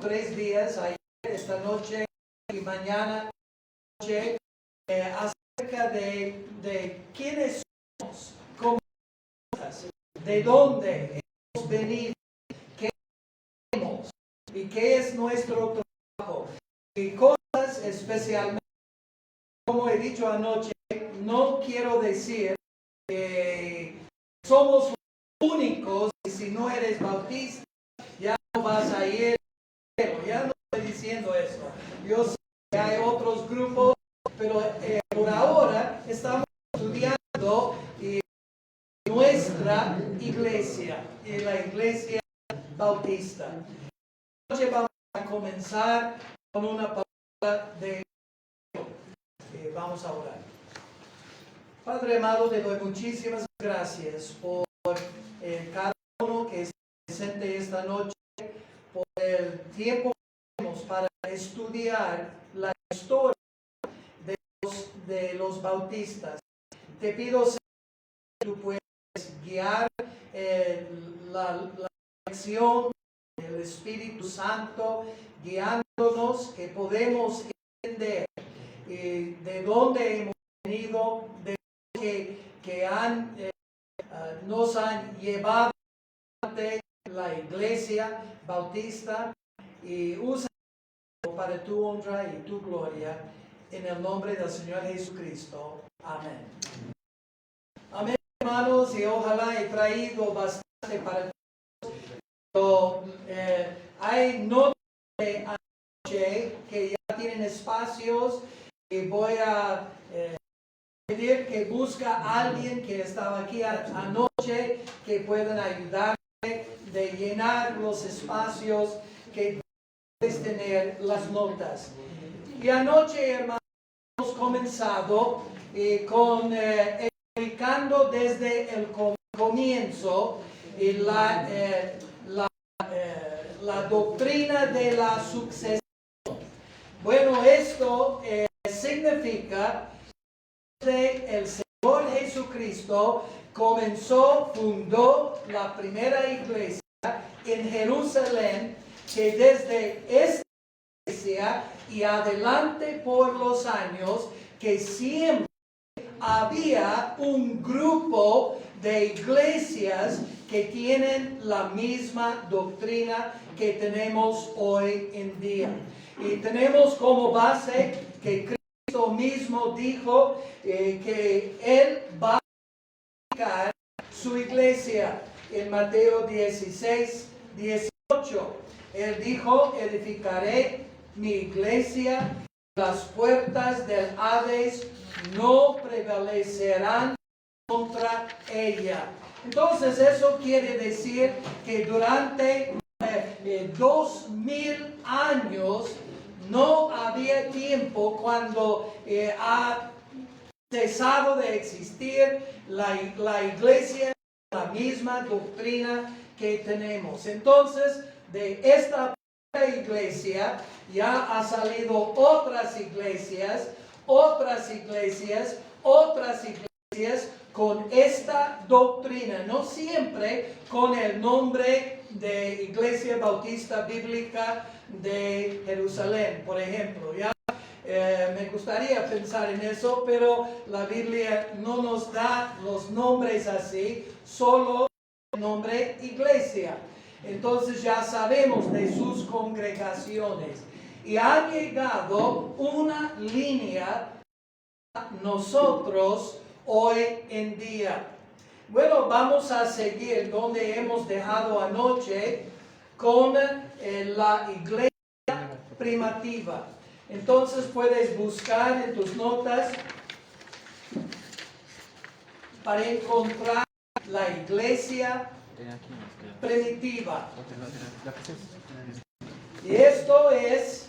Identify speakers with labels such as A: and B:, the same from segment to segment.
A: 3 días, ayer, esta noche y mañana, acerca de quiénes somos, cómo somos, de dónde hemos venido, qué hacemos y qué es nuestro trabajo. Y cosas especialmente, como he dicho anoche, no quiero decir que somos los únicos y si no eres bautista ya no vas a ir, ya no estoy diciendo eso. Yo sé que hay otros grupos, pero por ahora estamos estudiando nuestra iglesia, la iglesia bautista. Hoy vamos a comenzar con una palabra de vamos a orar. Padre amado, te doy muchísimas gracias por cada uno que está presente esta noche, por el tiempo que tenemos para estudiar la historia de los bautistas. Te pido, Señor, que tú puedas guiar la lección del Espíritu Santo, guiándonos, que podemos entender de dónde hemos venido, de que nos han llevado ante la iglesia bautista, y usa para tu honra y tu gloria, en el nombre del Señor Jesucristo. Amén. Amén, hermanos, y ojalá he traído bastante para todos. Pero hay notas de anoche que ya tienen espacios y voy a pedir que busca a alguien que estaba aquí anoche que puedan ayudarme de llenar los espacios que puedes tener las notas. Y anoche, hermanos, hemos comenzado con explicando desde el comienzo la doctrina de la sucesión. Bueno, esto significa que el Señor Jesucristo fundó la primera iglesia en Jerusalén, que desde esta iglesia y adelante por los años, que siempre había un grupo de iglesias que tienen la misma doctrina que tenemos hoy en día. Y tenemos como base que Cristo mismo dijo que Él va a edificar su iglesia en Mateo 16, 18. Él dijo, edificaré mi iglesia, las puertas del Hades no prevalecerán contra ella. Entonces eso quiere decir que durante 2000 años no había tiempo cuando ha cesado de existir la iglesia, la misma doctrina que tenemos. Entonces, de esta iglesia ya ha salido otras iglesias con esta doctrina, no siempre con el nombre de Iglesia Bautista Bíblica de Jerusalén, por ejemplo. Ya me gustaría pensar en eso, pero la Biblia no nos da los nombres así, solo el nombre iglesia. Entonces ya sabemos de sus congregaciones. Y ha llegado una línea a nosotros hoy en día. Bueno, vamos a seguir donde hemos dejado anoche con la iglesia primitiva. Entonces puedes buscar en tus notas para encontrar la iglesia primitiva. Y esto es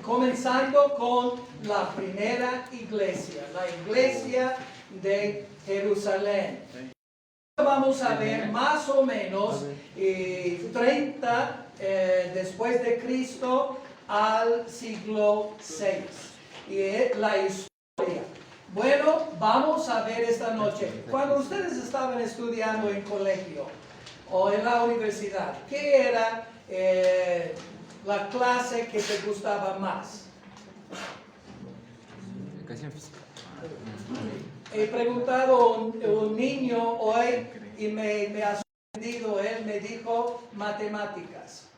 A: comenzando con la primera iglesia, la iglesia de Jerusalén. Vamos a ver más o menos 30 después de Cristo al siglo VI. Y la historia. Bueno, vamos a ver esta noche. Cuando ustedes estaban estudiando en colegio o en la universidad, ¿qué era la clase que te gustaba más?
B: Educación física.
A: He preguntado a un niño hoy y me ha sorprendido. Él me dijo matemáticas.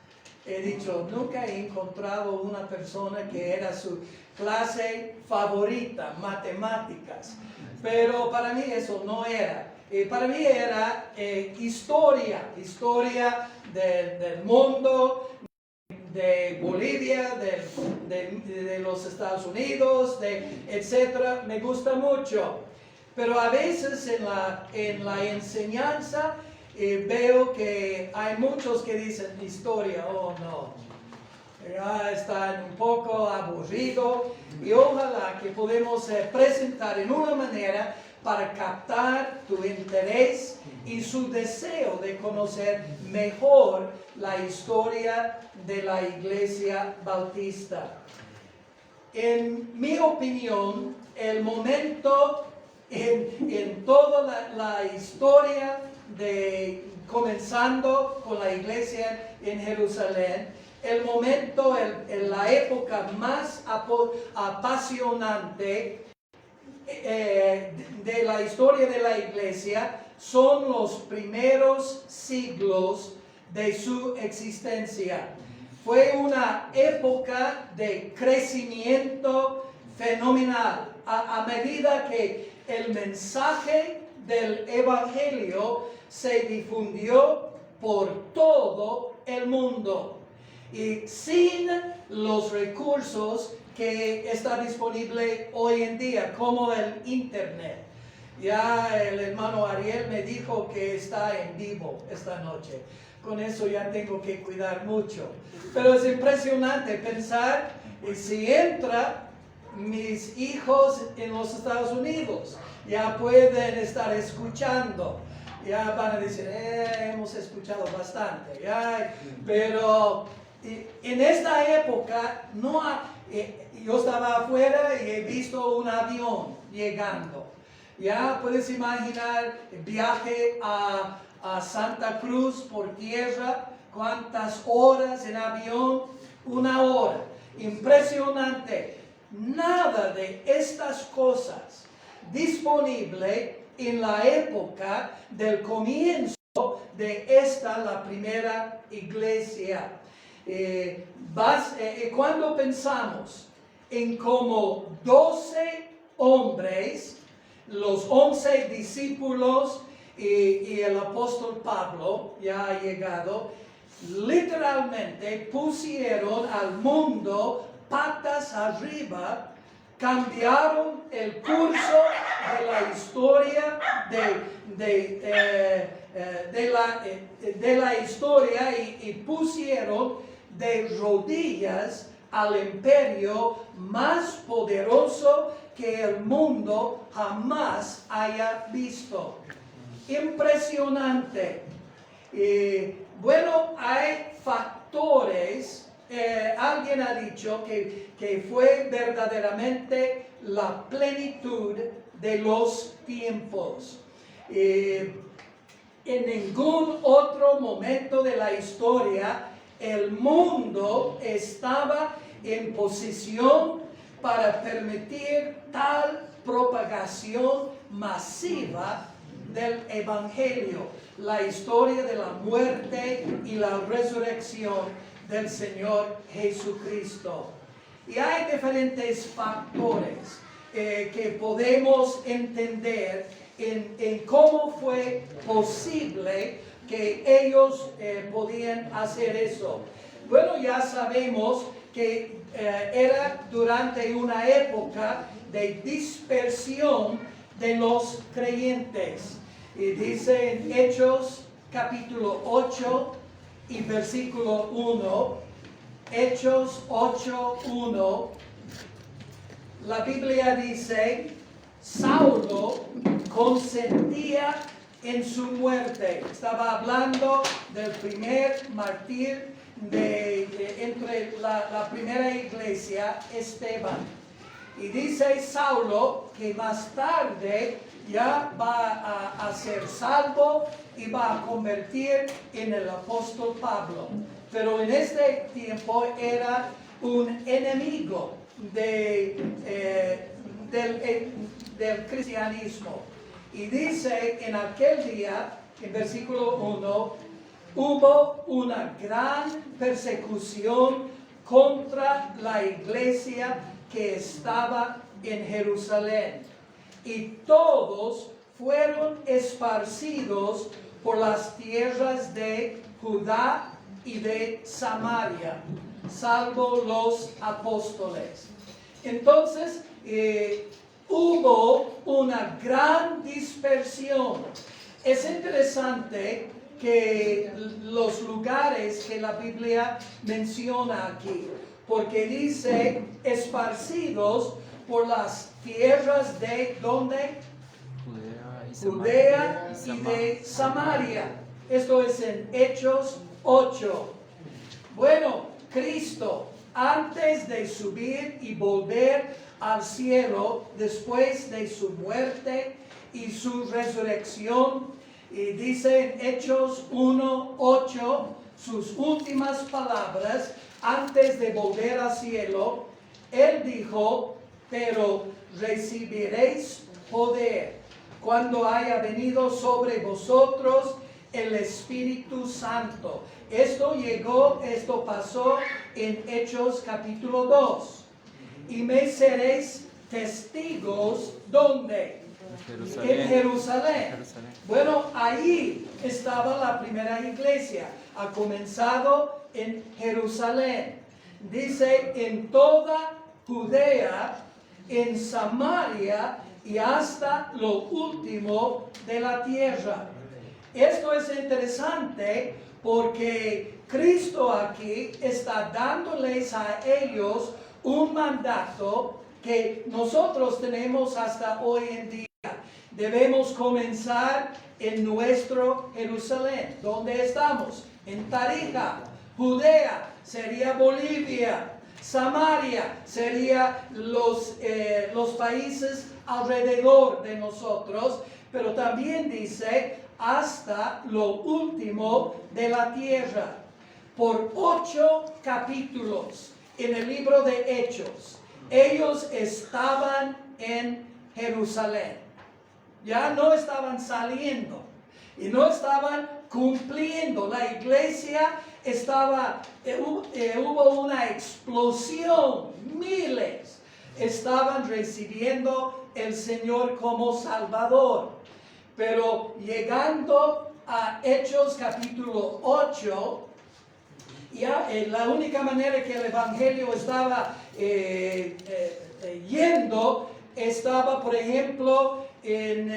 A: He dicho, nunca he encontrado una persona que era su clase favorita, matemáticas. Pero para mí eso no era. Para mí era historia del mundo, de Bolivia, de los Estados Unidos, etc. Me gusta mucho. Pero a veces en la enseñanza veo que hay muchos que dicen historia, oh no, ya están un poco aburridos, y ojalá que podamos presentar en una manera para captar tu interés y su deseo de conocer mejor la historia de la Iglesia Bautista. En mi opinión, el momento en toda la historia comenzando con la iglesia en Jerusalén, el momento, la época más apasionante de la historia de la iglesia son los primeros siglos de su existencia. Fue una época de crecimiento fenomenal. A medida que el mensaje del Evangelio se difundió por todo el mundo, y sin los recursos que está disponible hoy en día, como el Internet. Ya el hermano Ariel me dijo que está en vivo esta noche. Con eso ya tengo que cuidar mucho. Pero es impresionante pensar, si entra mis hijos en los Estados Unidos, ya pueden estar escuchando. Ya van a decir, hemos escuchado bastante. Pero en esta época yo estaba afuera y he visto un avión llegando. Ya puedes imaginar el viaje a Santa Cruz por tierra, cuántas horas en avión, 1 hora. Impresionante. Nada de estas cosas disponible en la época del comienzo de la primera iglesia. Cuando pensamos en como 12 hombres, los 11 discípulos y el apóstol Pablo ya ha llegado, literalmente pusieron al mundo patas arriba, cambiaron el curso de la historia de la historia y pusieron de rodillas al imperio más poderoso que el mundo jamás haya visto. Impresionante. Bueno, hay factores. Alguien ha dicho que fue verdaderamente la plenitud de los tiempos. En ningún otro momento de la historia el mundo estaba en posición para permitir tal propagación masiva del Evangelio, la historia de la muerte y la resurrección del Señor Jesucristo. Y hay diferentes factores que podemos entender en cómo fue posible que ellos podían hacer eso. Bueno, ya sabemos que era durante una época de dispersión de los creyentes. Y dice en Hechos capítulo 8 y versículo 1, Hechos 8:1, la Biblia dice, Saulo consentía en su muerte. Estaba hablando del primer mártir entre la primera iglesia, Esteban. Y dice Saulo que más tarde ya va a ser salvo y va a convertir en el apóstol Pablo. pero en este tiempo era un enemigo del cristianismo. Y dice en aquel día, en versículo 1, hubo una gran persecución contra la iglesia que estaba en Jerusalén. Y todos fueron esparcidos por las tierras de Judá y de Samaria, salvo los apóstoles. Entonces, hubo una gran dispersión. Es interesante que los lugares que la Biblia menciona aquí, porque dice esparcidos por las tierras de ¿dónde? Judea y de Samaria. Esto es en Hechos 8. Bueno, Cristo, antes de subir y volver al cielo, después de su muerte y su resurrección, y dice en Hechos 1:8, sus últimas palabras, antes de volver al cielo, Él dijo, pero recibiréis poder cuando haya venido sobre vosotros el Espíritu Santo. Esto pasó en Hechos capítulo 2. Y me seréis testigos, ¿dónde? En Jerusalén. Bueno, ahí estaba la primera iglesia. Ha comenzado en Jerusalén. Dice, en toda Judea, en Samaria y hasta lo último de la tierra. Esto es interesante porque Cristo aquí está dándoles a ellos un mandato que nosotros tenemos hasta hoy en día. Debemos comenzar en nuestro Jerusalén. ¿Dónde estamos? En Tarija. Judea sería Bolivia. Samaria sería los países alrededor de nosotros, pero también dice hasta lo último de la tierra. Por 8 capítulos en el libro de Hechos, ellos estaban en Jerusalén. Ya no estaban saliendo y no estaban cumpliendo. La iglesia hubo una explosión. Miles estaban recibiendo el Señor como Salvador. Pero llegando a Hechos capítulo 8, ya la única manera que el Evangelio estaba yendo estaba, por ejemplo, en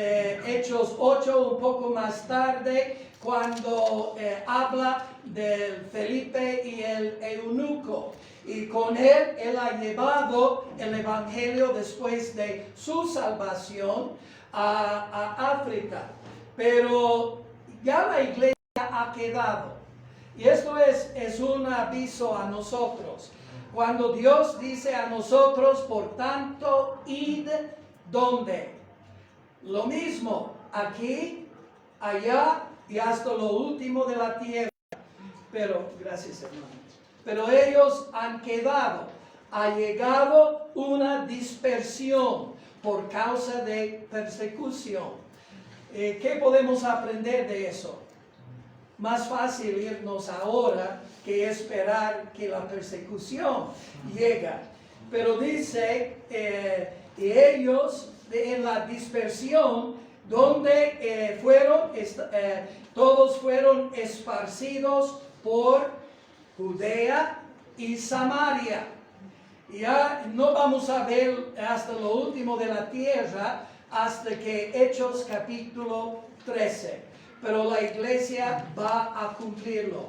A: Hechos 8, un poco más tarde, cuando habla del Felipe y el eunuco. Y con él ha llevado el Evangelio después de su salvación a África. Pero ya la iglesia ha quedado. Y esto es un aviso a nosotros. Cuando Dios dice a nosotros, por tanto, id, ¿dónde? Lo mismo, aquí, allá y hasta lo último de la tierra. Pero, gracias hermanos. Pero ellos han quedado. Ha llegado una dispersión por causa de persecución. ¿Qué podemos aprender de eso? Más fácil irnos ahora que esperar que la persecución llegue. Pero dice, y ellos en la dispersión, donde todos fueron esparcidos por Judea y Samaria. Ya no vamos a ver hasta lo último de la tierra, hasta que Hechos capítulo 13. Pero la iglesia va a cumplirlo.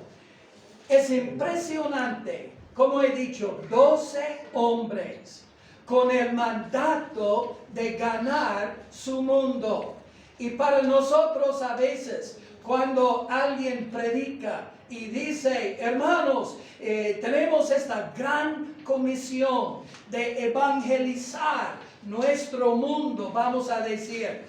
A: Es impresionante, como he dicho, 12 hombres con el mandato de ganar su mundo. Y para nosotros a veces, cuando alguien predica y dice, hermanos, tenemos esta gran comisión de evangelizar nuestro mundo, vamos a decir,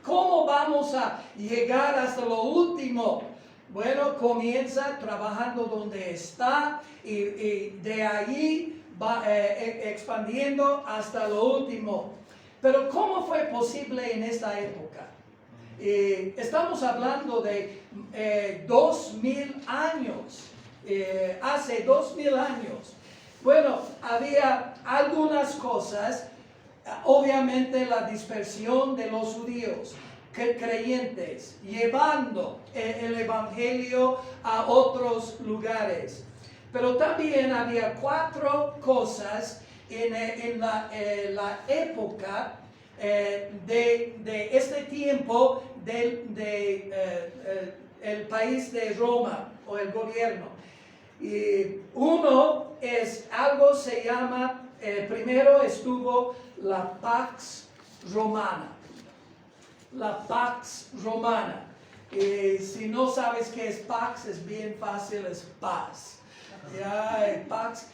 A: ¿cómo vamos a llegar hasta lo último? Bueno, comienza trabajando donde está y de allí va expandiendo hasta lo último. Pero ¿cómo fue posible en esta época? Estamos hablando de 2000 años, hace 2000 años. Bueno, había algunas cosas, obviamente la dispersión de los judíos creyentes, llevando el evangelio a otros lugares. Pero también había 4 cosas en la época de este tiempo el país de Roma o el gobierno. Y uno es algo se llama, primero estuvo la Pax Romana. La Pax Romana. Si no sabes qué es Pax, es bien fácil, es paz. Ya, Pax,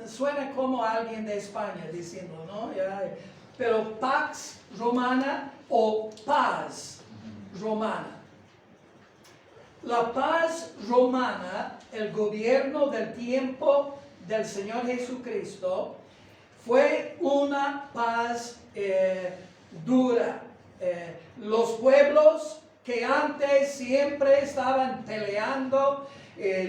A: suena como alguien de España diciendo, ¿no? Ya, pero Pax Romana o paz romana. La paz romana, el gobierno del tiempo del Señor Jesucristo, fue una paz dura. Los pueblos que antes siempre estaban peleando,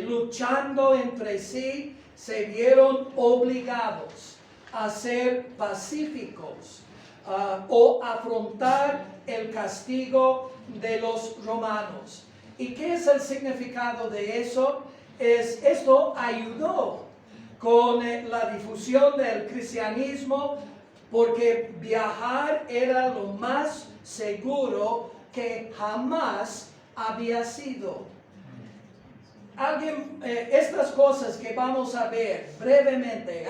A: luchando entre sí, se vieron obligados a ser pacíficos o afrontar el castigo de los romanos. ¿Y qué es el significado de eso? Esto ayudó con la difusión del cristianismo, porque viajar era lo más seguro que jamás había sido. Estas cosas que vamos a ver brevemente,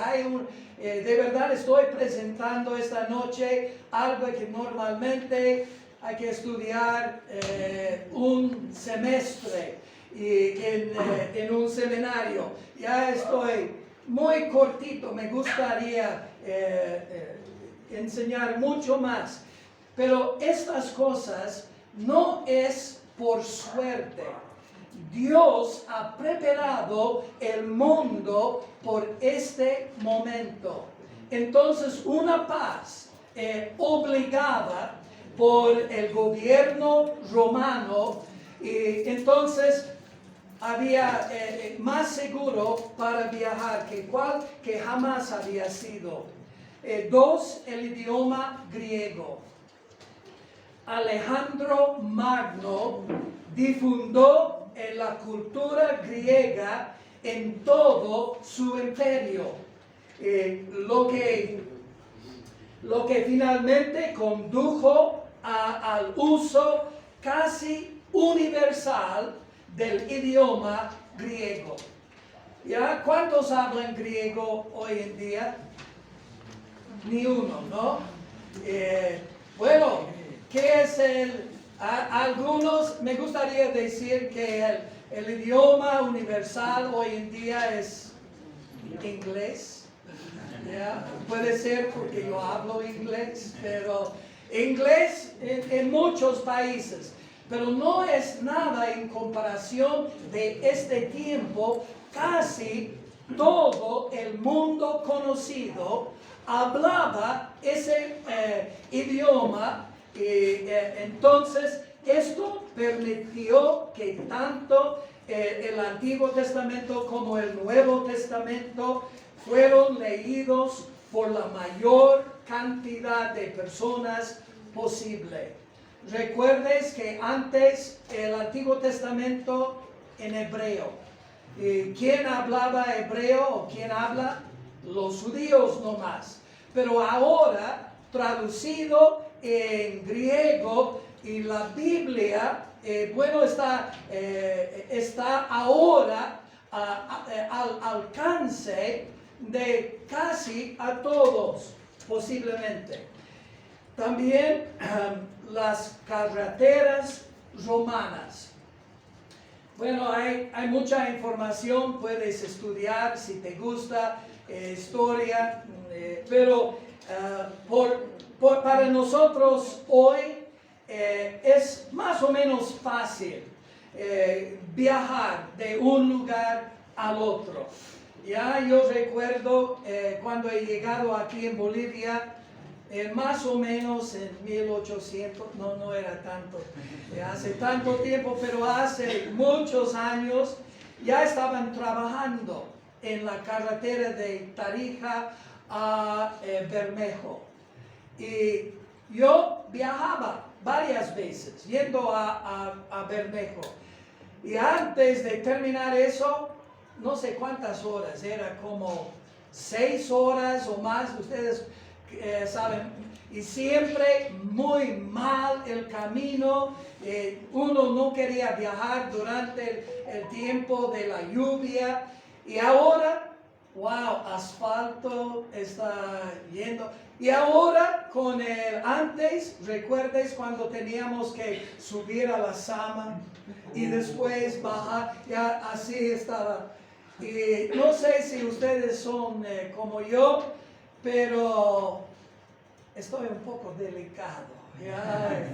A: de verdad estoy presentando esta noche algo que normalmente hay que estudiar un semestre en un seminario. Ya estoy muy cortito, me gustaría enseñar mucho más, pero estas cosas no es por suerte. Dios ha preparado el mundo por este momento. Entonces, una paz obligada por el gobierno romano, y entonces había más seguro para viajar que jamás había sido. 2, el idioma griego. Alejandro Magno difundió la cultura griega en todo su imperio, lo que finalmente condujo al uso casi universal del idioma griego. ¿Ya? ¿Cuántos hablan griego hoy en día? Ni uno, ¿no? Bueno, ¿qué es algunos, me gustaría decir que el idioma universal hoy en día es inglés. ¿Ya? Puede ser porque yo hablo inglés, pero inglés en muchos países. Pero no es nada en comparación de este tiempo. Casi todo el mundo conocido hablaba ese idioma. Entonces, esto permitió que tanto el Antiguo Testamento como el Nuevo Testamento fueron leídos por la mayor cantidad de personas posible. Recuerdes que antes el Antiguo Testamento en hebreo. ¿Quién hablaba hebreo o quién habla? Los judíos nomás. Pero ahora, traducido en griego, y la Biblia, está ahora al alcance de casi a todos, posiblemente. También las carreteras romanas. Bueno, hay mucha información, puedes estudiar si te gusta historia, pero para nosotros hoy es más o menos fácil viajar de un lugar al otro. Ya yo recuerdo cuando he llegado aquí en Bolivia, más o menos en 1800, no era tanto, hace tanto tiempo, pero hace muchos años ya estaban trabajando en la carretera de Tarija a Bermejo. Y yo viajaba varias veces yendo a Bermejo. Y antes de terminar eso, no sé cuántas horas, era como 6 horas o más, ustedes saben, y siempre muy mal el camino, uno no quería viajar durante el tiempo de la lluvia, y ahora, wow, asfalto está yendo, y ahora con antes, recuerdes cuando teníamos que subir a la Sama y después bajar, ya así estaba. Y no sé si ustedes son como yo, pero estoy un poco delicado. ¿Ya?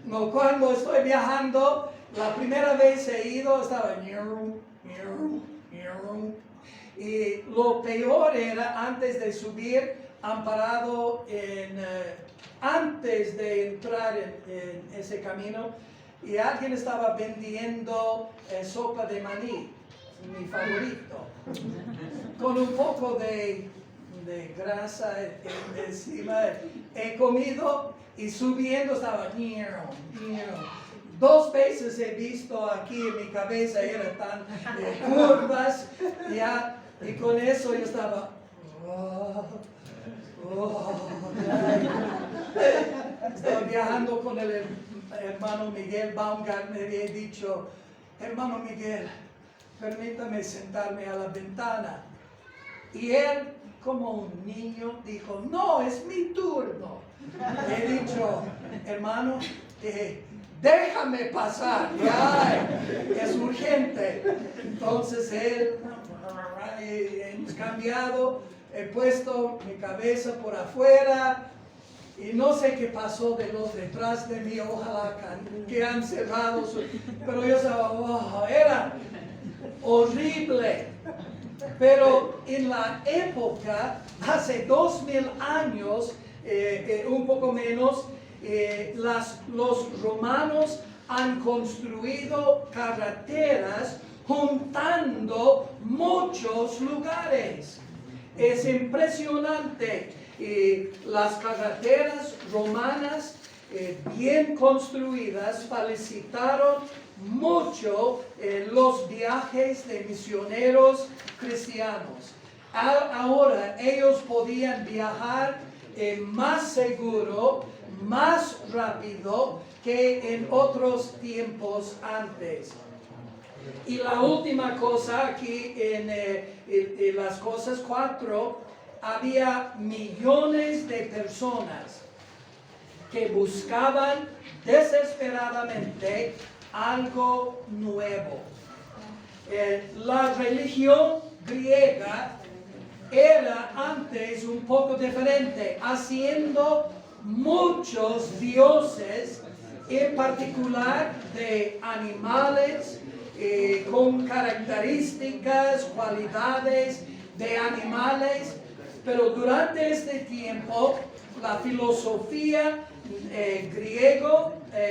A: No, cuando estoy viajando, la primera vez he ido, estaba y lo peor era antes de subir, han parado antes de entrar en ese camino y alguien estaba vendiendo sopa de maní, mi favorito, con un poco de grasa encima. He comido y subiendo estaba 2 veces he visto aquí en mi cabeza, eran tan curvas, ya, y con eso yo estaba estaba viajando con el hermano Miguel Baumgartner y he dicho, hermano Miguel, permítame sentarme a la ventana. Y él, como un niño, dijo, no, es mi turno. He dicho, hermano, déjame pasar, ya, es urgente. Entonces él, hemos cambiado, he puesto mi cabeza por afuera y no sé qué pasó de los detrás de mí, ojalá que han cerrado, pero yo estaba, era horrible. Pero en la época, hace 2000 años, un poco menos, los romanos han construido carreteras juntando muchos lugares. Es impresionante. Las carreteras romanas bien construidas facilitaron mucho los viajes de misioneros cristianos. Ahora ellos podían viajar más seguro, más rápido que en otros tiempos antes. Y la última cosa aquí en las cosas 4, había millones de personas que buscaban desesperadamente algo nuevo. La religión griega era antes un poco diferente, haciendo muchos dioses, en particular de animales, con características, cualidades de animales, pero durante este tiempo la filosofía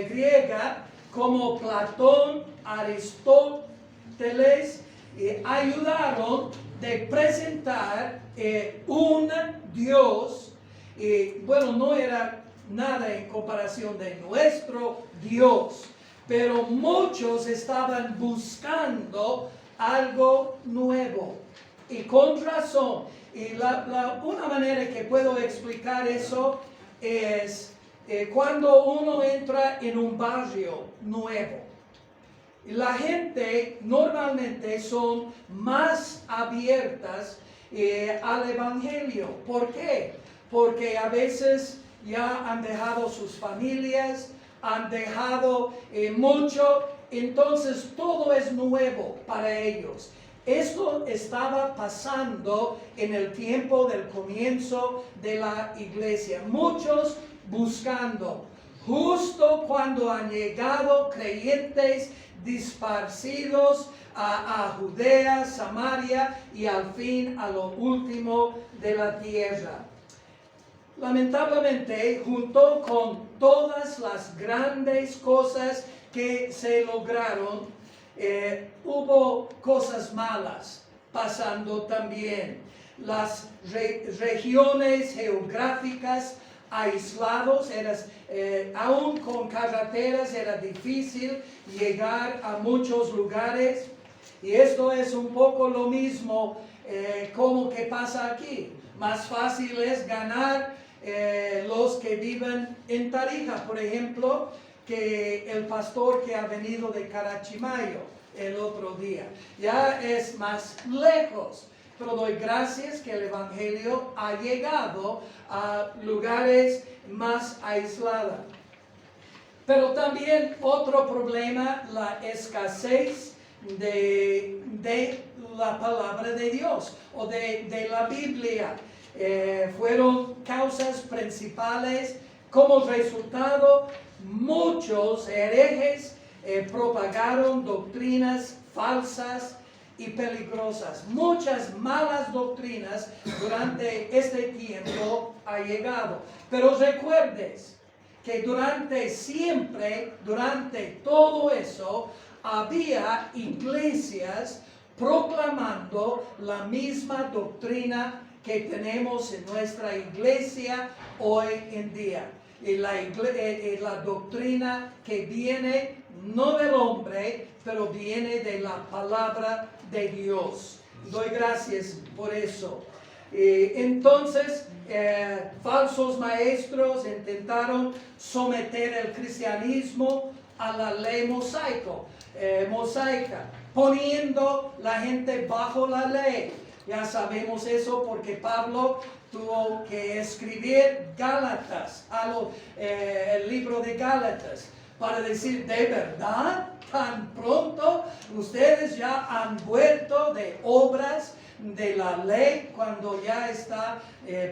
A: griega como Platón, Aristóteles, ayudaron de presentar un Dios, bueno, no era nada en comparación de nuestro Dios, pero muchos estaban buscando algo nuevo, y con razón. Y una manera que puedo explicar eso es cuando uno entra en un barrio nuevo. La gente normalmente son más abiertas al Evangelio. ¿Por qué? Porque a veces ya han dejado sus familias, han dejado mucho, entonces todo es nuevo para ellos. Esto estaba pasando en el tiempo del comienzo de la iglesia. Muchos buscando. Justo cuando han llegado creyentes disparcidos a Judea, Samaria y al fin a lo último de la tierra. Lamentablemente, junto con todas las grandes cosas que se lograron, hubo cosas malas pasando también. Las regiones geográficas aislados, aún con carreteras era difícil llegar a muchos lugares, y esto es un poco lo mismo como que pasa aquí. Más fácil es ganar los que viven en Tarija, por ejemplo, que el pastor que ha venido de Carachimayo el otro día. Ya es más lejos. Pero doy gracias que el Evangelio ha llegado a lugares más aislados. Pero también otro problema, la escasez de la palabra de Dios o de la Biblia. Fueron causas principales. Como resultado, muchos herejes propagaron doctrinas falsas y peligrosas. Muchas malas doctrinas durante este tiempo ha llegado. Pero recuerdes que durante todo eso, había iglesias proclamando la misma doctrina que tenemos en nuestra iglesia hoy en día. Y la doctrina que viene no del hombre, pero viene de la palabra de Dios. Doy gracias por eso. Entonces, falsos maestros intentaron someter el cristianismo a la ley mosaica, poniendo la gente bajo la ley. Ya sabemos eso porque Pablo tuvo que escribir Gálatas, el libro de Gálatas, para decir, ¿de verdad? Tan pronto ustedes ya han vuelto de obras de la ley cuando ya está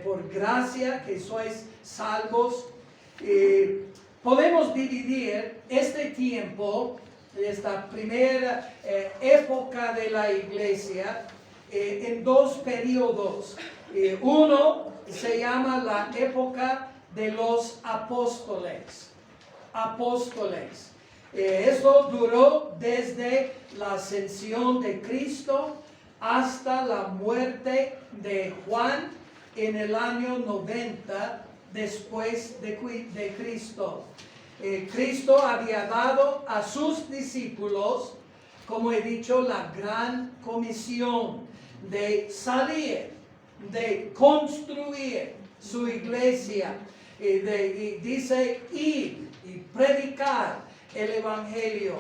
A: por gracia que sois salvos. Podemos dividir este tiempo, esta primera época de la iglesia, en dos periodos. Uno se llama la época de los apóstoles. Esto duró desde la ascensión de Cristo hasta la muerte de Juan en el año 90 después de Cristo. Cristo había dado a sus discípulos, como he dicho, la gran comisión de salir, de construir su iglesia, y dice ir y predicar el Evangelio.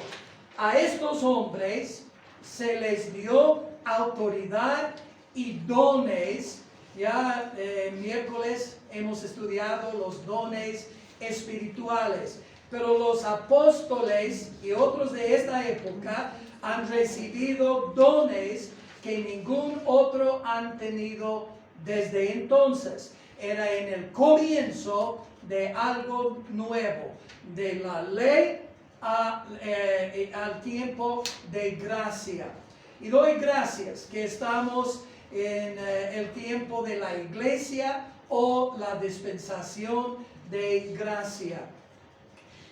A: A estos hombres se les dio autoridad y dones. Ya miércoles hemos estudiado los dones espirituales, pero los apóstoles y otros de esta época han recibido dones que ningún otro han tenido desde entonces. Era en el comienzo de algo nuevo, de la ley al tiempo de gracia. Y doy gracias que estamos en el tiempo de la iglesia o la dispensación de gracia.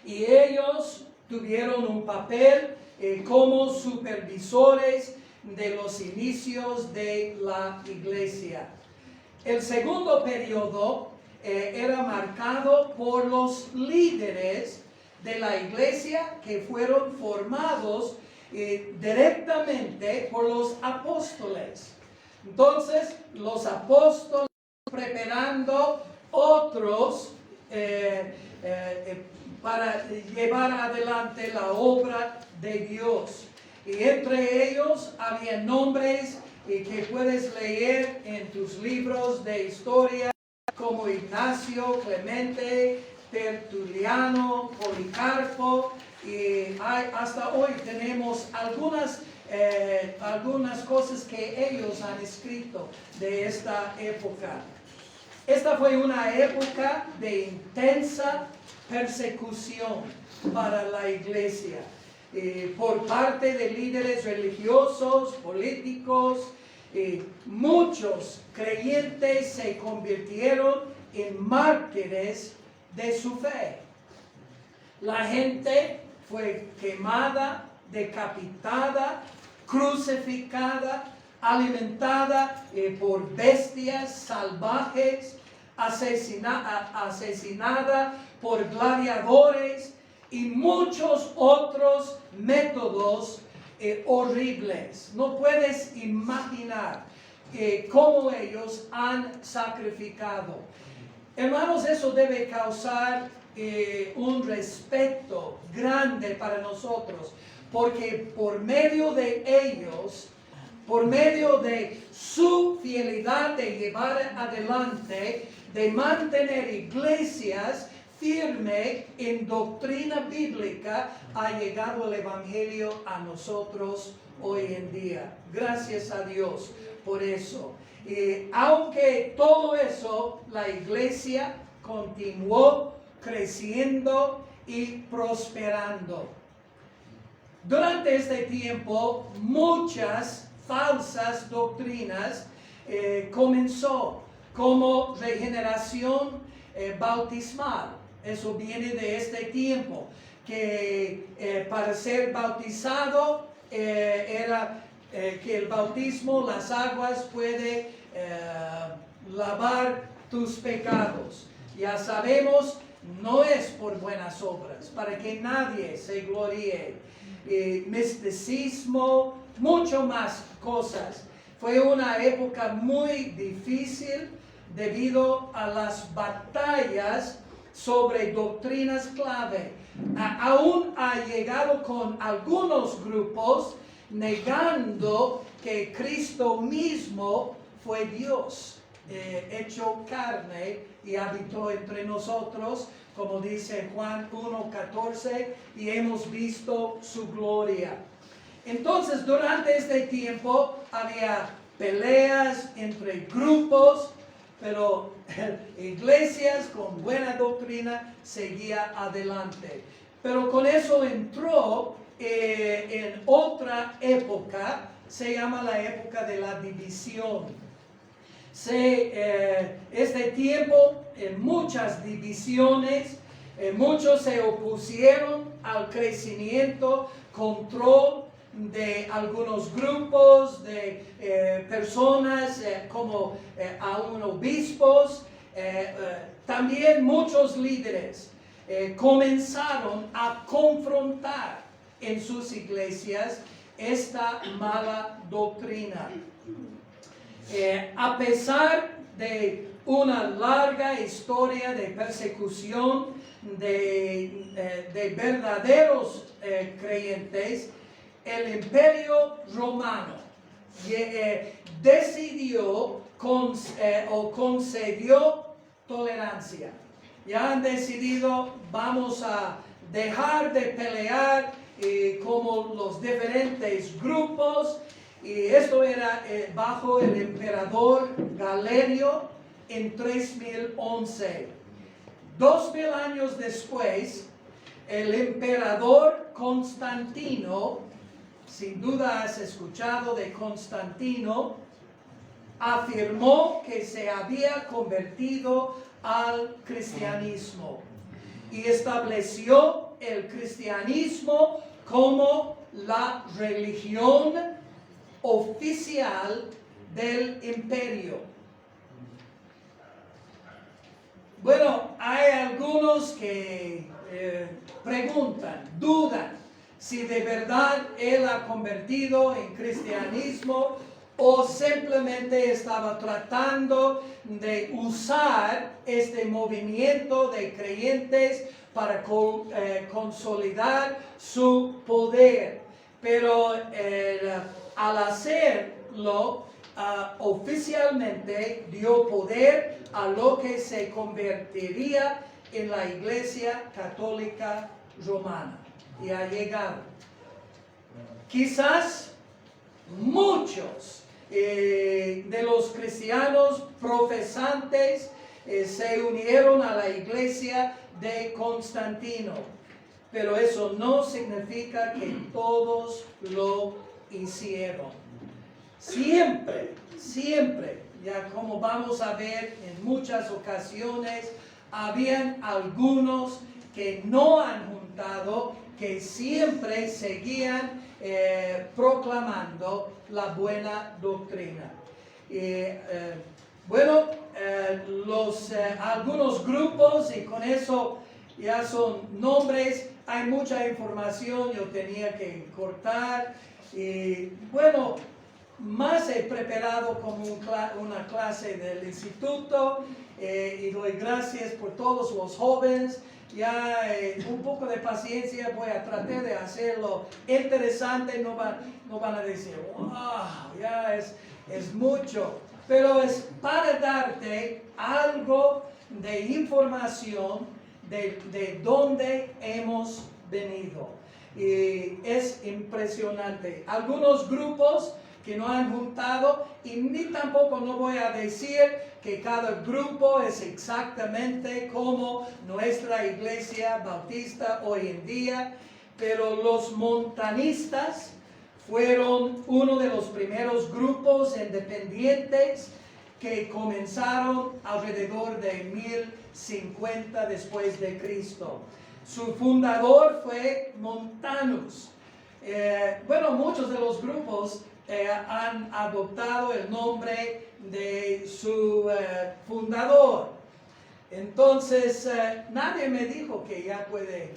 A: Y ellos tuvieron un papel como supervisores de los inicios de la iglesia. El segundo periodo era marcado por los líderes de la iglesia que fueron formados directamente por los apóstoles. Entonces, los apóstoles preparando otros para llevar adelante la obra de Dios. Y entre ellos había nombres que puedes leer en tus libros de historia, como Ignacio, Clemente, Tertuliano, Policarpo, y hasta hoy tenemos algunas cosas que ellos han escrito de esta época. Esta fue una época de intensa persecución para la iglesia. por parte de líderes religiosos, políticos. Muchos creyentes se convirtieron en mártires de su fe. La gente fue quemada, decapitada, crucificada, alimentada por bestias salvajes, asesinada por gladiadores y muchos otros métodos horribles. No puedes imaginar cómo ellos han sacrificado. Hermanos, eso debe causar un respeto grande para nosotros, porque por medio de ellos, por medio de su fidelidad de llevar adelante, de mantener iglesias firme en doctrina bíblica, ha llegado el Evangelio a nosotros hoy en día. Gracias a Dios por eso. Aunque todo eso, la iglesia continuó creciendo y prosperando. Durante este tiempo, muchas falsas doctrinas comenzó, como regeneración bautismal. Eso viene de este tiempo, que para ser bautizado era que el bautismo, las aguas puede lavar tus pecados. Ya sabemos, no es por buenas obras, para que nadie se gloríe. Misticismo, mucho más cosas. Fue una época muy difícil debido a las batallas sobre doctrinas clave. Aún ha llegado con algunos grupos negando que Cristo mismo fue Dios, hecho carne y habitó entre nosotros, como dice Juan 1:14, y hemos visto su gloria. Entonces, durante este tiempo había peleas entre grupos, pero iglesias con buena doctrina seguía adelante. Pero con eso entró en otra época, se llama la época de la división. Este tiempo, muchas divisiones, muchos se opusieron al crecimiento, control de algunos grupos, de personas como aún obispos. También muchos líderes comenzaron a confrontar en sus iglesias esta mala doctrina. A pesar de una larga historia de persecución de verdaderos creyentes, el Imperio Romano decidió o concedió tolerancia. Ya han decidido, vamos a dejar de pelear como los diferentes grupos. Y esto era bajo el emperador Galerio en 3011. 2000 años después, el emperador Constantino, sin duda has escuchado de Constantino, afirmó que se había convertido al cristianismo y estableció el cristianismo como la religión oficial del imperio. Bueno, hay algunos que preguntan, dudan si de verdad él ha convertido en cristianismo o simplemente estaba tratando de usar este movimiento de creyentes para consolidar su poder. Pero al hacerlo, oficialmente dio poder a lo que se convertiría en la Iglesia Católica Romana. Y ha llegado. Quizás muchos de los cristianos profesantes se unieron a la iglesia de Constantino. pero eso no significa que todos lo hicieron. Siempre, ya como vamos a ver en muchas ocasiones, habían algunos que no han juntado, que siempre seguían proclamando la buena doctrina. Algunos grupos, y con eso ya son nombres, hay mucha información, yo tenía que cortar, y bueno, más he preparado como una clase del instituto, y doy gracias por todos los jóvenes. Ya un poco de paciencia, voy a tratar de hacerlo interesante, no van a decir, wow, ya es mucho, pero es para darte algo de información de dónde hemos venido. Y es impresionante. Algunos grupos que no han juntado, y ni tampoco no voy a decir que cada grupo es exactamente como nuestra iglesia bautista hoy en día, pero los montanistas fueron uno de los primeros grupos independientes que comenzaron alrededor de 1050 después de Cristo. Su fundador fue Montanus. Muchos de los grupos han adoptado el nombre de su fundador. Entonces, nadie me dijo que ya puede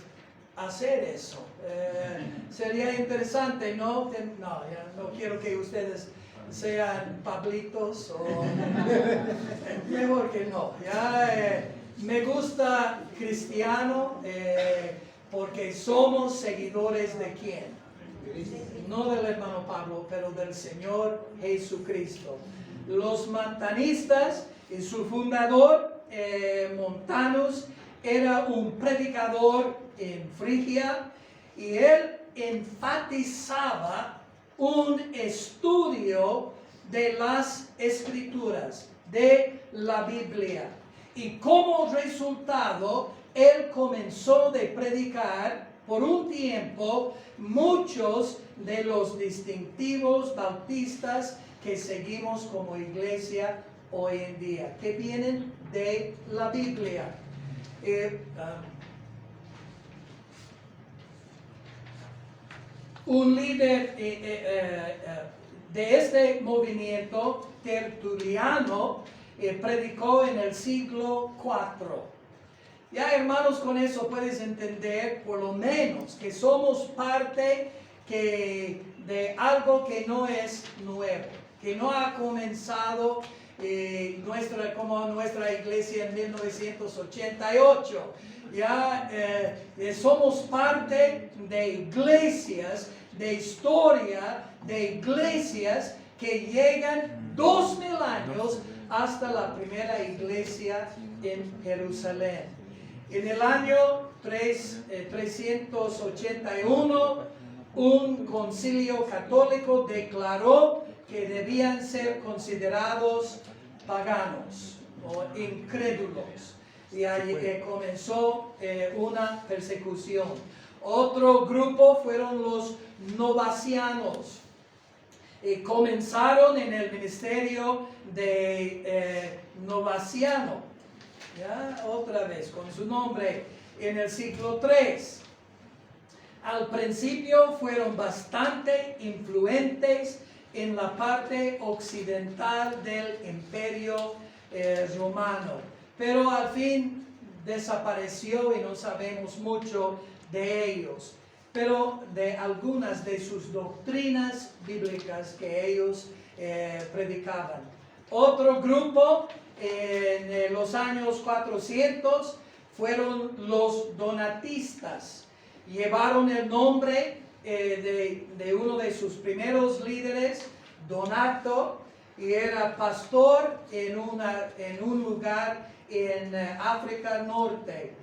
A: hacer eso. Sería interesante, ¿no? No quiero que ustedes sean Pablitos o mejor que no. Me gusta cristiano porque somos seguidores de ¿quién? No del hermano Pablo, pero del Señor Jesucristo. Los montanistas y su fundador, Montanus, era un predicador en Frigia y él enfatizaba un estudio de las Escrituras, de la Biblia. Y como resultado, él comenzó de predicar por un tiempo muchos de los distintivos bautistas que seguimos como iglesia hoy en día, que vienen de la Biblia. Un líder de este movimiento, Tertuliano, predicó en el siglo IV. Ya, hermanos, con eso puedes entender por lo menos que somos parte de algo que no es nuevo, que no ha comenzado como nuestra iglesia en 1988. Ya somos parte de iglesias, de historia, de iglesias que llegan 2000 años hasta la primera iglesia en Jerusalén. En el año 381, un concilio católico declaró que debían ser considerados paganos o incrédulos. Y ahí comenzó una persecución. Otro grupo fueron los novacianos. Comenzaron en el ministerio de novaciano. Ya, otra vez, con su nombre, en el siglo III. Al principio fueron bastante influentes en la parte occidental del Imperio Romano, pero al fin desapareció y no sabemos mucho de ellos, pero de algunas de sus doctrinas bíblicas que ellos predicaban. Otro grupo en los años 400 fueron los donatistas. Llevaron el nombre de uno de sus primeros líderes, Donato, y era pastor en un lugar en África Norte.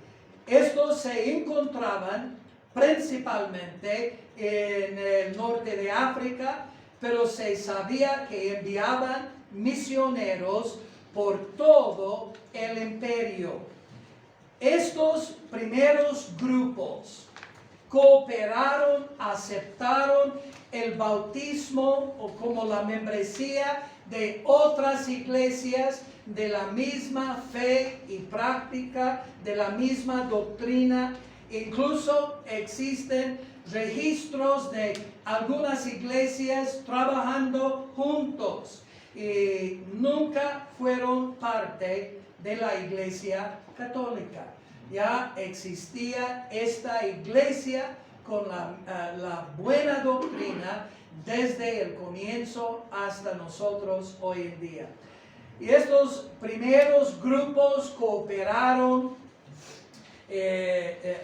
A: Estos se encontraban principalmente en el norte de África, pero se sabía que enviaban misioneros por todo el imperio. Estos primeros grupos cooperaron, aceptaron el bautismo o como la membresía de otras iglesias de la misma fe y práctica, de la misma doctrina. Incluso existen registros de algunas iglesias trabajando juntos y nunca fueron parte de la Iglesia Católica. Ya existía esta iglesia con la buena doctrina desde el comienzo hasta nosotros hoy en día. Y estos primeros grupos cooperaron,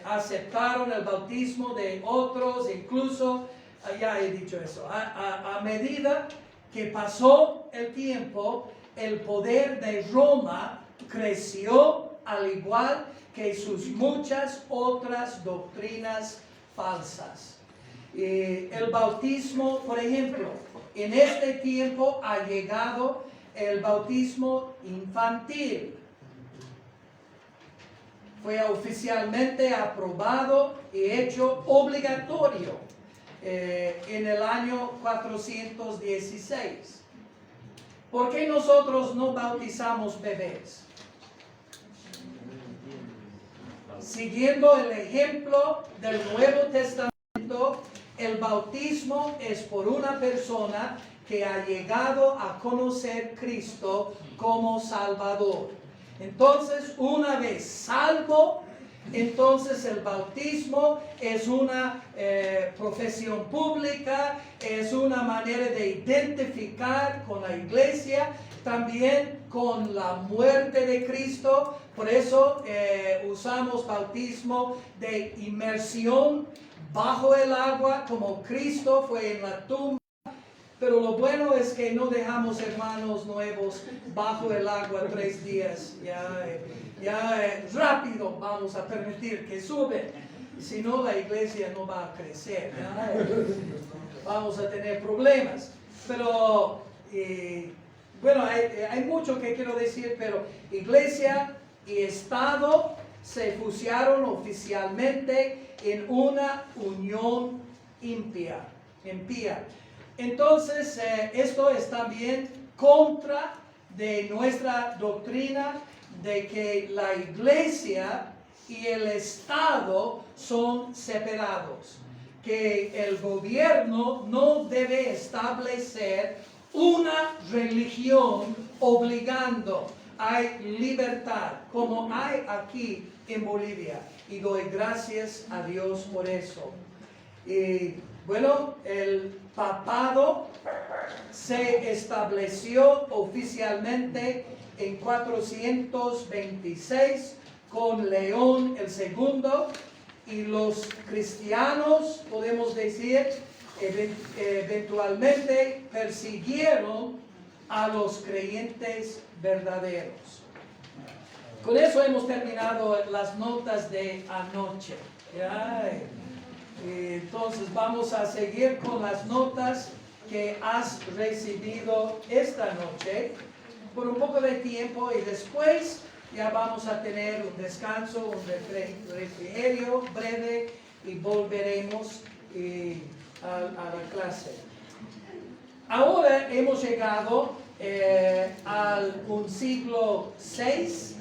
A: aceptaron el bautismo de otros, incluso, ya he dicho eso, a medida que pasó el tiempo, el poder de Roma creció al igual que sus muchas otras doctrinas falsas. El bautismo, por ejemplo, en este tiempo ha llegado el bautismo infantil. Fue oficialmente aprobado y hecho obligatorio en el año 416. ¿Por qué nosotros no bautizamos bebés? Siguiendo el ejemplo del Nuevo Testamento, el bautismo es por una persona que ha llegado a conocer a Cristo como Salvador. Entonces, una vez salvo, entonces el bautismo es una profesión pública, es una manera de identificar con la iglesia, también con la muerte de Cristo. Por eso usamos bautismo de inmersión bajo el agua, como Cristo fue en la tumba. Pero lo bueno es que no dejamos hermanos nuevos bajo el agua 3 días. Ya rápido vamos a permitir que suben. Si no, la iglesia no va a crecer. Vamos a tener problemas. Pero, bueno, hay mucho que quiero decir, pero iglesia y Estado se fusionaron oficialmente en una unión impía. Entonces, esto es también contra de nuestra doctrina de que la iglesia y el Estado son separados, que el gobierno no debe establecer una religión obligando. Hay libertad, como hay aquí en Bolivia, y doy gracias a Dios por eso. Y bueno, el papado se estableció oficialmente en 426 con León el Segundo, y los cristianos, podemos decir, eventualmente persiguieron a los creyentes verdaderos. Con eso hemos terminado las notas de anoche. Entonces vamos a seguir con las notas que has recibido esta noche por un poco de tiempo, y después ya vamos a tener un descanso, un refrigerio breve, y volveremos a la clase. Ahora hemos llegado al siglo VI,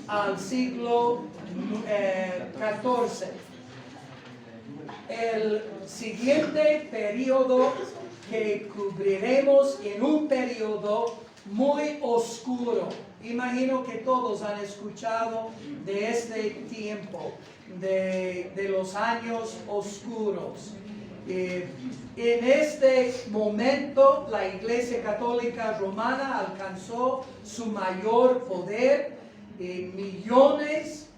A: al siglo XIV. El siguiente periodo que cubriremos en un periodo muy oscuro. Imagino que todos han escuchado de este tiempo, de los años oscuros. En este momento la Iglesia Católica Romana alcanzó su mayor poder, millones,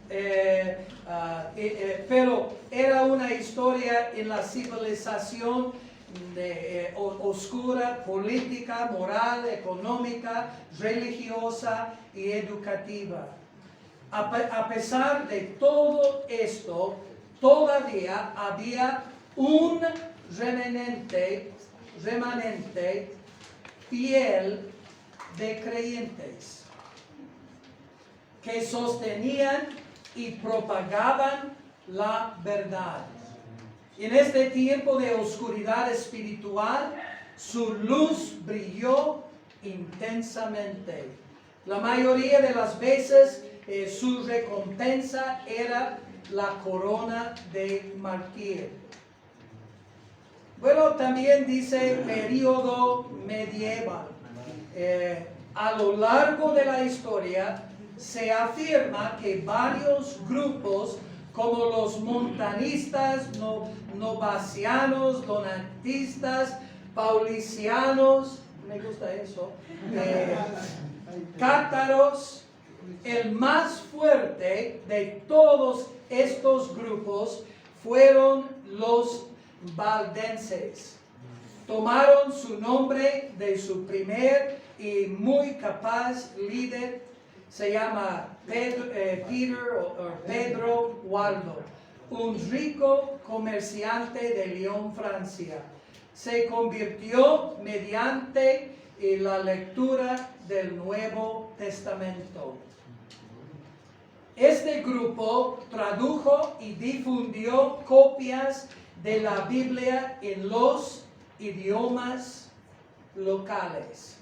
A: pero era una historia en la civilización oscura, política, moral, económica, religiosa y educativa. A pesar de todo esto, todavía había un remanente fiel de creyentes que sostenían y propagaban la verdad. En este tiempo de oscuridad espiritual, su luz brilló intensamente. La mayoría de las veces su recompensa era la corona de martirio. Bueno, también dice periodo medieval. A lo largo de la historia se afirma que varios grupos como los montanistas, novacianos, donatistas, paulicianos, me gusta eso, cátaros, el más fuerte de todos estos grupos fueron los valdenses. Tomaron su nombre de su primer y muy capaz líder, se llama Pedro Waldo, un rico comerciante de Lyon, Francia. Se convirtió mediante la lectura del Nuevo Testamento. Este grupo tradujo y difundió copias de la Biblia en los idiomas locales.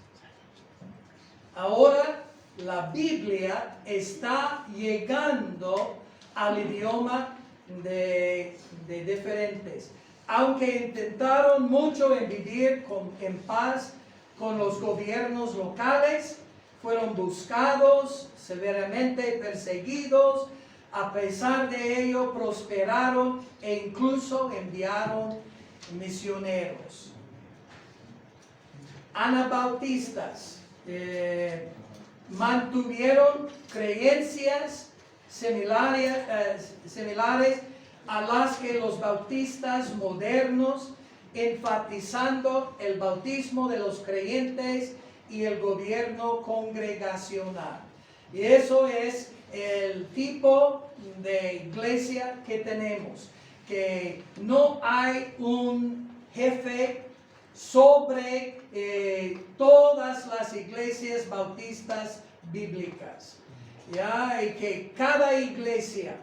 A: Ahora la Biblia está llegando al idioma de diferentes. Aunque intentaron mucho en vivir en paz con los gobiernos locales, fueron buscados, severamente perseguidos. A pesar de ello, prosperaron e incluso enviaron misioneros. Anabautistas mantuvieron creencias similares a las que los bautistas modernos, enfatizando el bautismo de los creyentes y el gobierno congregacional. Y eso es el tipo de iglesia que tenemos, que no hay un jefe sobre todas las iglesias bautistas bíblicas, ¿ya? Y que cada iglesia,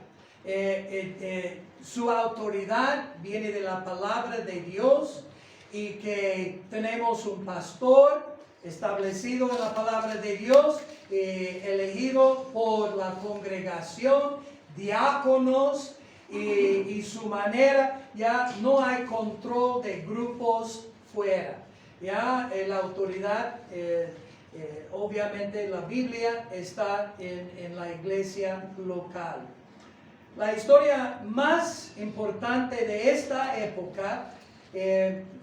A: su autoridad viene de la palabra de Dios, y que tenemos un pastor establecido en la palabra de Dios, elegido por la congregación, diáconos, y su manera, ya no hay control de grupos fuera. Ya la autoridad, obviamente la Biblia está en la iglesia local. La historia más importante de esta época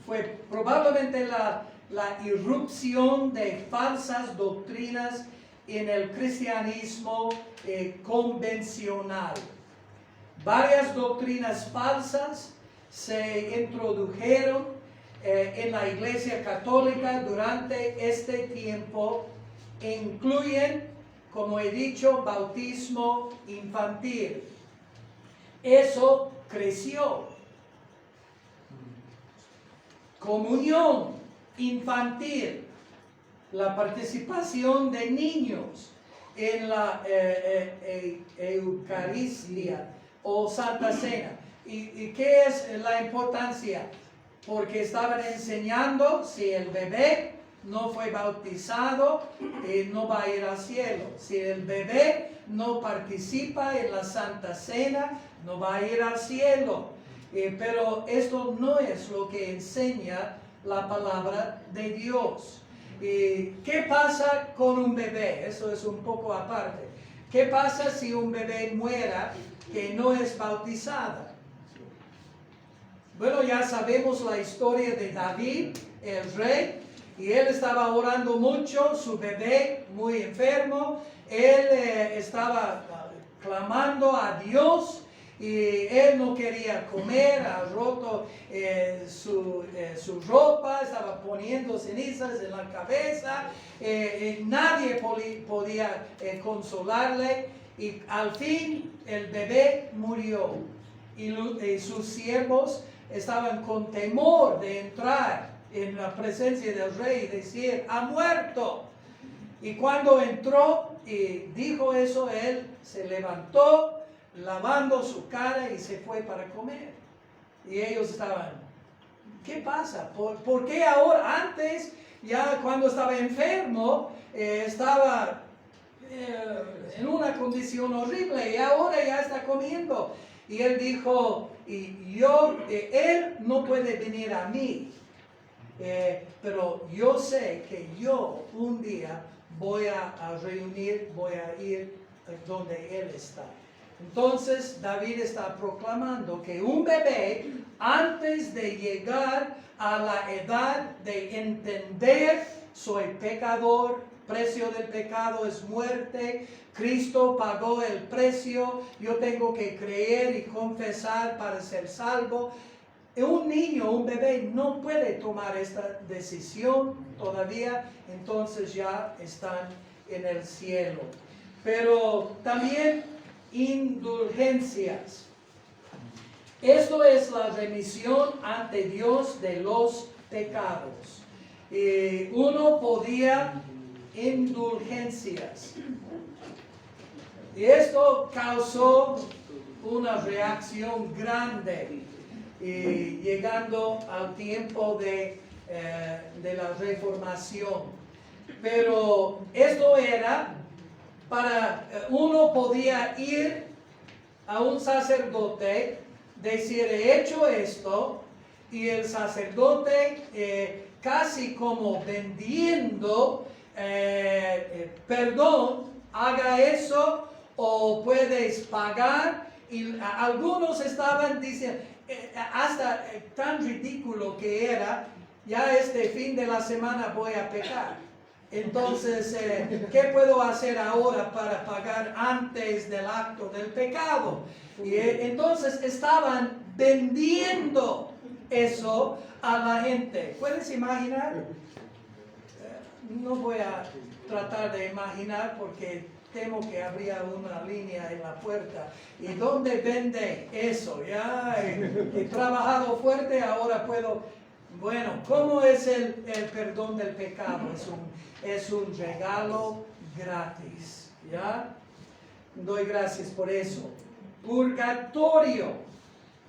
A: fue probablemente la irrupción de falsas doctrinas en el cristianismo convencional. Varias doctrinas falsas se introdujeron en la Iglesia Católica durante este tiempo. Incluyen, como he dicho, bautismo infantil. Eso creció. Comunión infantil, la participación de niños en la Eucaristía o Santa Cena. ¿Y qué es la importancia? Porque estaban enseñando, si el bebé no fue bautizado, no va a ir al cielo. Si el bebé no participa en la Santa Cena, no va a ir al cielo. Pero esto no es lo que enseña la palabra de Dios. ¿Qué pasa con un bebé? Eso es un poco aparte. ¿Qué pasa si un bebé muera que no es bautizada? Bueno, ya sabemos la historia de David, el rey, y él estaba orando mucho, su bebé muy enfermo, él estaba clamando a Dios, y él no quería comer, ha roto su ropa, estaba poniendo cenizas en la cabeza, nadie podía consolarle, y al fin el bebé murió, y sus siervos estaban con temor de entrar en la presencia del rey y decir, ha muerto. Y cuando entró y dijo eso, él se levantó, lavando su cara, y se fue para comer. Y ellos estaban, ¿qué pasa? ¿Por qué ahora? Antes, ya cuando estaba enfermo, estaba en una condición horrible y ahora ya está comiendo. Y él dijo, él no puede venir a mí, pero yo sé que yo un día voy a ir donde él está. Entonces David está proclamando que un bebé, antes de llegar a la edad de entender, soy pecador, precio del pecado es muerte, Cristo pagó el precio, yo tengo que creer y confesar para ser salvo. Un niño, un bebé no puede tomar esta decisión todavía, entonces ya están en el cielo. Pero también indulgencias. Esto es la remisión ante Dios de los pecados. Uno podía indulgencias. Y esto causó una reacción grande, llegando al tiempo de la Reformación. Pero esto era para, uno podía ir a un sacerdote, decir, he hecho esto, y el sacerdote casi como vendiendo perdón, haga eso o puedes pagar. Y algunos estaban diciendo, hasta tan ridículo que era, ya este fin de la semana voy a pecar. Entonces, ¿qué puedo hacer ahora para pagar antes del acto del pecado? Y entonces estaban vendiendo eso a la gente. ¿Puedes imaginar? No voy a tratar de imaginar porque temo que habría una línea en la puerta. ¿Y dónde vende eso? Ya he trabajado fuerte, ahora puedo. Bueno, ¿cómo es el perdón del pecado? Es un regalo gratis. ¿Ya? Doy gracias por eso. Purgatorio.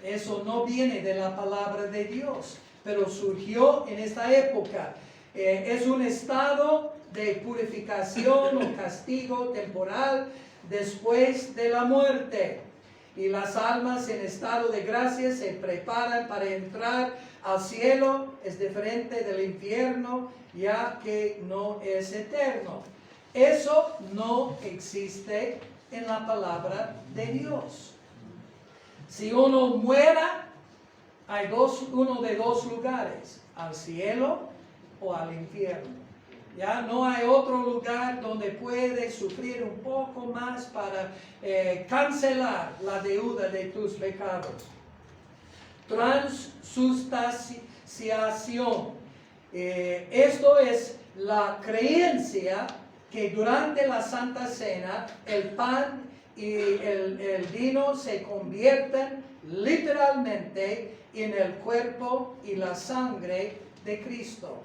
A: Eso no viene de la palabra de Dios, pero surgió en esta época. Es un estado de purificación o castigo temporal después de la muerte. Y las almas en estado de gracia se preparan para entrar al cielo. Es diferente del infierno, ya que no es eterno. Eso no existe en la palabra de Dios. Si uno muera, hay uno de dos lugares, al cielo o al infierno. Ya no hay otro lugar donde puedes sufrir un poco más para cancelar la deuda de tus pecados. Transustanciación. Esto es la creencia que durante la Santa Cena el pan y el vino se convierten literalmente en el cuerpo y la sangre de Cristo.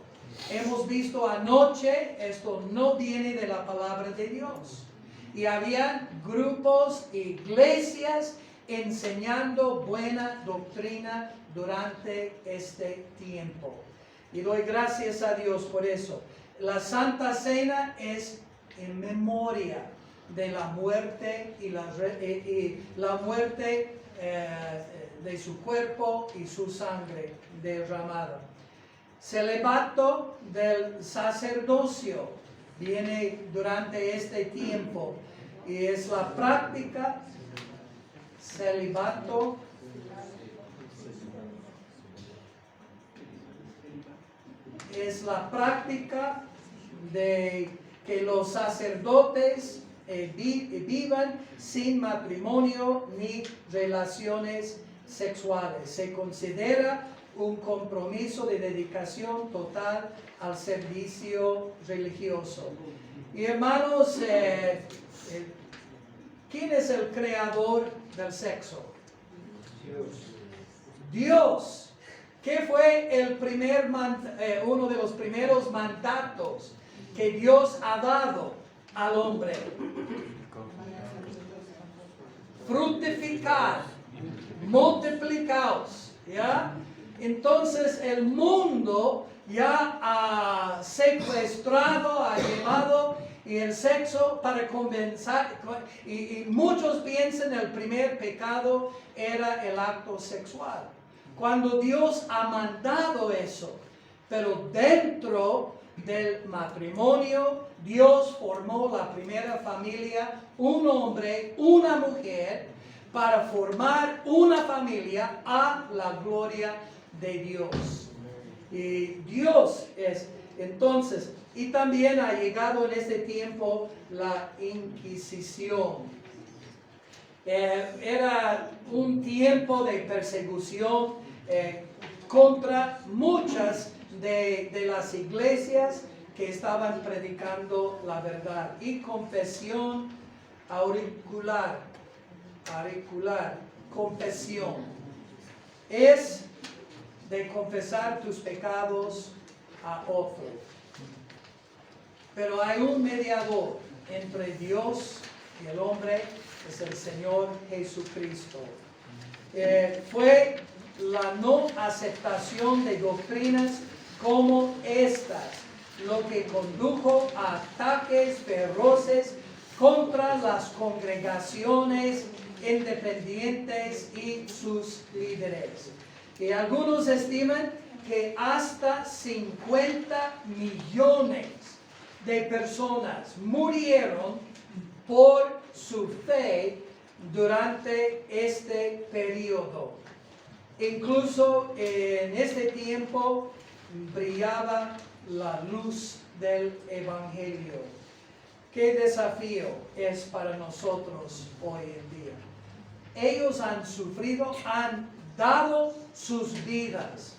A: Hemos visto anoche, esto no viene de la palabra de Dios. Y había grupos, iglesias, enseñando buena doctrina durante este tiempo. Y doy gracias a Dios por eso. La Santa Cena es en memoria de la muerte y la muerte de su cuerpo y su sangre derramada. Celibato del sacerdocio viene durante este tiempo y es la práctica celibato es la práctica de que los sacerdotes vivan sin matrimonio ni relaciones sexuales. Se considera un compromiso de dedicación total al servicio religioso. Y hermanos, ¿quién es el creador del sexo? Dios. ¿Qué fue uno de los primeros mandatos que Dios ha dado al hombre? Fructificar, multiplicaos, ¿ya? Entonces el mundo ya ha secuestrado, ha llevado y el sexo para compensar, y muchos piensan el primer pecado era el acto sexual, cuando Dios ha mandado eso, pero dentro del matrimonio Dios formó la primera familia, un hombre, una mujer, para formar una familia a la gloria de Dios. Y Dios es, entonces, y también ha llegado en este tiempo la Inquisición. Era un tiempo de persecución contra muchas de las iglesias que estaban predicando la verdad. Y confesión auricular, confesión, es de confesar tus pecados a otro. Pero hay un mediador entre Dios y el hombre, es el Señor Jesucristo. Fue la no aceptación de doctrinas como estas lo que condujo a ataques feroces contra las congregaciones independientes y sus líderes. Y algunos estiman que hasta 50 millones de personas murieron por su fe durante este periodo. Incluso en este tiempo brillaba la luz del Evangelio. ¿Qué desafío es para nosotros hoy en día? Ellos han sufrido, han dado sus vidas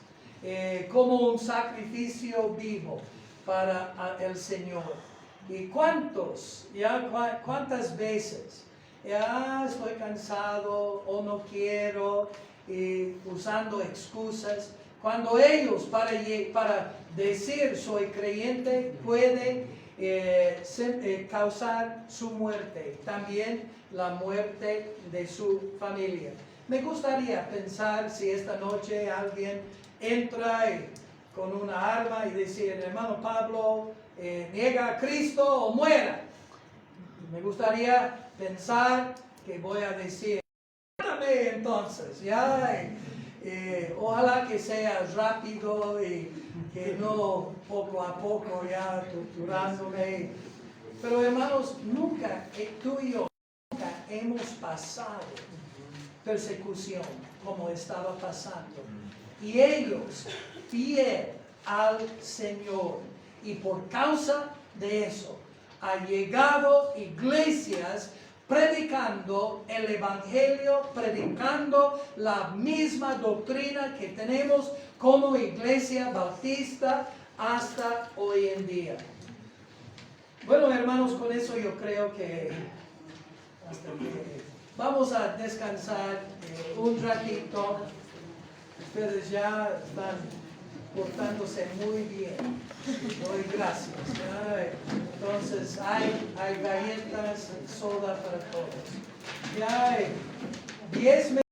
A: como un sacrificio vivo para el Señor. ¿Y cuántas veces? Estoy cansado o no quiero, usando excusas. Cuando ellos para decir soy creyente puede causar su muerte, también la muerte de su familia. Me gustaría pensar si esta noche alguien entra con una arma y decir, hermano Pablo, niega a Cristo o muera. Me gustaría pensar que voy a decir, mátame entonces, ya. Ojalá que sea rápido y que no poco a poco ya torturándome. Pero hermanos, nunca, tú y yo, nunca hemos pasado persecución como estaba pasando. Y ellos, fiel al Señor, y por causa de eso, ha llegado iglesias predicando el Evangelio, predicando la misma doctrina que tenemos como iglesia bautista hasta hoy en día. Bueno, hermanos, con eso yo creo que vamos a descansar un ratito. Ustedes ya están portándose muy bien. Doy gracias. Entonces hay galletas, soda para todos. Ya hay 10